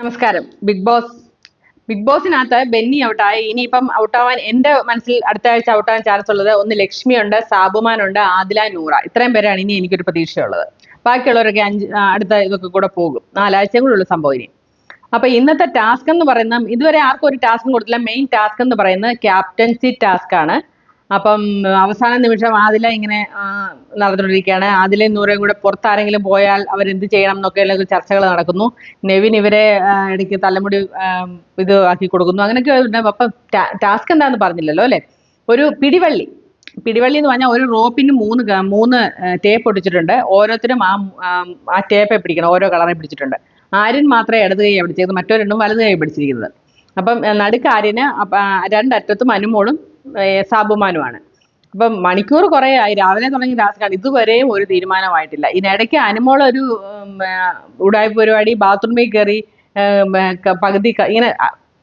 നമസ്കാരം. ബിഗ് ബോസിനകത്ത് ബെന്നി ഔട്ടായി. ഇനിയിപ്പം ഔട്ടാവാൻ എന്റെ മനസ്സിൽ അടുത്ത ആഴ്ച ഔട്ടാവാൻ ചാൻസ് ഉള്ളത് ഒന്ന് ലക്ഷ്മിയുണ്ട്, സാബുമാനുണ്ട്, ആദില, നൂറ. ഇത്രയും പേരാണ് ഇനി എനിക്കൊരു പ്രതീക്ഷയുള്ളത്. ബാക്കിയുള്ളവരൊക്കെ അടുത്ത ഇതൊക്കെ കൂടെ പോകും. 4 ആഴ്ചയും കൂടെ ഉള്ള സംഭവം ഇനി. അപ്പൊ ഇന്നത്തെ ടാസ്ക് എന്ന് പറയുന്ന ഇതുവരെ ആർക്കും ഒരു ടാസ്കും കൊടുത്തില്ല. മെയിൻ ടാസ്ക് എന്ന് പറയുന്നത് ക്യാപ്റ്റൻസി ടാസ്ക് ആണ്. അപ്പം അവസാന നിമിഷം ആദില ഇങ്ങനെ നടന്നുകൊണ്ടിരിക്കുകയാണ്. ആദിലയും നൂറയും കൂടെ പുറത്താരെങ്കിലും പോയാൽ അവരെന്ത് ചെയ്യണം എന്നൊക്കെ ഉള്ള ചർച്ചകൾ നടക്കുന്നു. നെവിൻ ഇവരെ ഇടയ്ക്ക് തലമുടി ഇത് ആക്കി കൊടുക്കുന്നു. അങ്ങനെയൊക്കെ. അപ്പം ടാസ്ക് എന്താന്ന് പറഞ്ഞില്ലല്ലോ അല്ലെ. ഒരു പിടിവള്ളി എന്ന് പറഞ്ഞാൽ ഒരു റോപ്പിന് മൂന്ന് ടേപ്പ് ഒട്ടിച്ചിട്ടുണ്ട്. ഓരോരുത്തരും ആ ടേപ്പെ പിടിക്കണം. ഓരോ കളറെ പിടിച്ചിട്ടുണ്ട്. ആര്യൻ മാത്രമേ ഇടത് കൈ പിടിച്ചത്, മറ്റോ രണ്ടും വലത് കൈ പിടിച്ചിരിക്കുന്നത്. അപ്പം നടുക്ക് ആര്യന്, രണ്ടറ്റത്തും അനുമോളും സാബുമാനുമാണ്. അപ്പം മണിക്കൂർ കുറേ ആയി, രാവിലെ തുടങ്ങി ടാസ്കാണ്. ഇതുവരെയും ഒരു തീരുമാനമായിട്ടില്ല. ഇതിനിടയ്ക്ക് അനുമോൾ ഒരു ഉടായ്പ പരിപാടി, ബാത്റൂമിൽ കയറി പകുതി ഇങ്ങനെ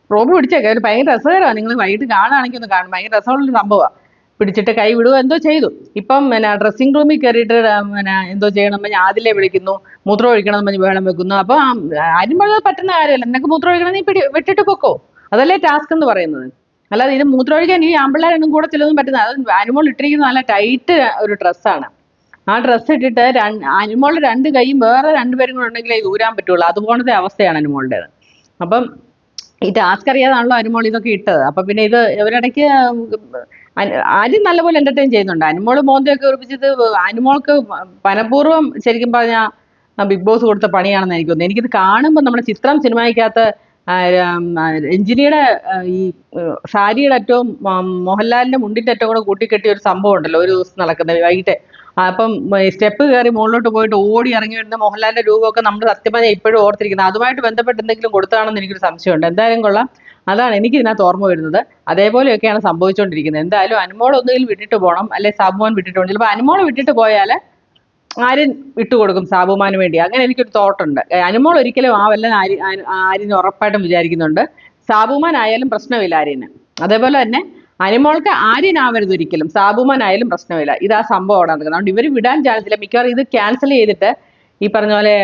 റോബ് പിടിച്ചേക്കെ. ഒരു ഭയങ്കര രസകരമാണ്. നിങ്ങൾ വൈകിട്ട് കാണുകയാണെങ്കിൽ ഒന്ന് കാണും. ഭയങ്കര രസമുള്ളൊരു സംഭവമാണ്. പിടിച്ചിട്ട് കൈ വിടുക എന്തോ ചെയ്തു. ഇപ്പം ഡ്രസ്സിംഗ് റൂമിൽ കയറിയിട്ട് എന്തോ ചെയ്യണം പറഞ്ഞ് ആദിലെ വിളിക്കുന്നു. മൂത്രം ഒഴിക്കണം പറഞ്ഞ് ബഹളം വെക്കുന്നു. അപ്പൊ അനുമോൾ പറ്റുന്ന കാര്യമല്ല. നിനക്ക് മൂത്രം ഒഴിക്കണം, നീ വിട്ടിട്ട് പൊക്കോ. അതല്ലേ ടാസ്ക് എന്ന് പറയുന്നത്. അല്ലാതെ ഇത് മൂത്രമൊഴിക്കാൻ ഈ ആമ്പിള്ളേരൊന്നും കൂടെ ചിലതും പറ്റുന്നത്. അത് അനുമോൾ ഇട്ടിരിക്കുന്നത് നല്ല ടൈറ്റ് ഒരു ഡ്രസ്സാണ്. ആ ഡ്രസ്സ് ഇട്ടിട്ട് അനുമോളുടെ 2 കൈയും വേറെ 2 പേരും കൂടെ ഉണ്ടെങ്കിലേ ഊരാൻ പറ്റുള്ളൂ. അതുപോലത്തെ അവസ്ഥയാണ് അനുമോളുടേത്. അപ്പം ഈ ടാസ്ക് അറിയാതാണല്ലോ അനുമോൾ ഇതൊക്കെ ഇട്ടത്. അപ്പൊ പിന്നെ ഇത് ഇവരിടയ്ക്ക് ആദ്യം നല്ലപോലെ എന്റർടൈൻ ചെയ്യുന്നുണ്ട്. അനുമോള് മോന്തയൊക്കെ ഉറപ്പിച്ചത് അനുമോൾക്ക് മനഃപൂർവ്വം ശരിക്കും പറഞ്ഞാൽ ബിഗ് ബോസ് കൊടുത്ത പണിയാണെന്ന് എനിക്ക് തോന്നുന്നു. എനിക്കിത് കാണുമ്പോൾ നമ്മുടെ ചിത്രം സിനിമയ്ക്കകത്ത് രഞ്ജിനിയുടെ ഈ സാരിയുടെ അറ്റവും മോഹൻലാലിന്റെ മുണ്ടിന്റെ അറ്റവും കൂടെ കൂട്ടിക്കെട്ടിയ ഒരു സംഭവം ഉണ്ടല്ലോ ഒരു ദിവസം നടക്കുന്നത് വൈകിട്ട്. അപ്പം സ്റ്റെപ്പ് കയറി മുകളിലോട്ട് പോയിട്ട് ഓടി ഇറങ്ങി വരുന്ന മോഹൻലാലിന്റെ രൂപമൊക്കെ നമ്മൾ സത്യം പറഞ്ഞാൽ ഇപ്പോഴും ഓർത്തിരിക്കുന്നത്. അതുമായിട്ട് ബന്ധപ്പെട്ട് എന്തെങ്കിലും കൊടുത്താണെന്ന് എനിക്കൊരു സംശയമുണ്ട്. എന്തായാലും കൊള്ളാം. അതാണ് എനിക്ക് ഇതിനകത്ത് ഓർമ്മ വരുന്നത്. അതേപോലെയൊക്കെയാണ് സംഭവിച്ചുകൊണ്ടിരിക്കുന്നത്. എന്തായാലും അനുമോൾ ഒന്നുകിൽ വിട്ടിട്ട് പോകണം, അല്ലെ സാബുമാൻ വിട്ടിട്ട് പോകണം. ചിലപ്പോൾ അനുമോൾ വിട്ടിട്ട് പോയാൽ ആര്യൻ വിട്ടുകൊടുക്കും സാബുമാന് വേണ്ടി. അങ്ങനെ എനിക്കൊരു തോട്ടുണ്ട്. അനുമോൾ ഒരിക്കലും ആവല്ലെന്ന് ആര്യന് ഉറപ്പായിട്ടും വിചാരിക്കുന്നുണ്ട്. സാബുമാൻ ആയാലും പ്രശ്നമില്ല ആര്യന്. അതേപോലെ തന്നെ അനുമോൾക്ക് ആര്യനാവരുത് ഒരിക്കലും, സാബുമാൻ ആയാലും പ്രശ്നമില്ല. ഇതാ സംഭവം അവിടെ നടക്കുന്നത്. അതുകൊണ്ട് ഇവർ വിടാൻ ചാൻസില്ല. മിക്കവാറും ഇത് ക്യാൻസൽ ചെയ്തിട്ട് ഈ പറഞ്ഞ പോലെ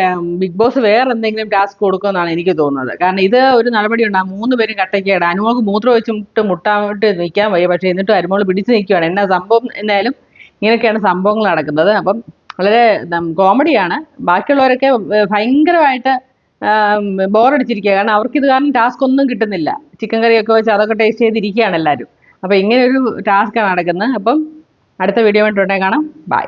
ബിഗ് ബോസ് വേറെ എന്തെങ്കിലും ടാസ്ക് കൊടുക്കുമെന്നാണ് എനിക്ക് തോന്നുന്നത്. കാരണം ഇത് ഒരു നടപടി ഉണ്ടാകും. 3 പേരും കട്ടയ്ക്കേട്. അനുമോൾക്ക് മൂത്രം വെച്ചിട്ട് മുട്ടാവിട്ട് നിൽക്കാൻ വയ്യ. പക്ഷേ എന്നിട്ടും അനുമോൾ പിടിച്ചു നിൽക്കുകയാണ്. എന്നാ സംഭവം എന്നാലും ഇങ്ങനെയൊക്കെയാണ് സംഭവങ്ങൾ നടക്കുന്നത്. അപ്പം വളരെ കോമഡിയാണ്. ബാക്കിയുള്ളവരൊക്കെ ഭയങ്കരമായിട്ട് ബോറടിച്ചിരിക്കുക. കാരണം അവർക്കിത് കാരണം ടാസ്ക് ഒന്നും കിട്ടുന്നില്ല. ചിക്കൻ കറിയൊക്കെ വെച്ച് അതൊക്കെ ടേസ്റ്റ് ചെയ്തിരിക്കുകയാണ് എല്ലാവരും. അപ്പം ഇങ്ങനെ ഒരു ടാസ്ക്കാണ് നടക്കുന്നത്. അപ്പം അടുത്ത വീഡിയോ വേണ്ടിയിട്ടുണ്ടെങ്കിൽ കാണാം. ബൈ.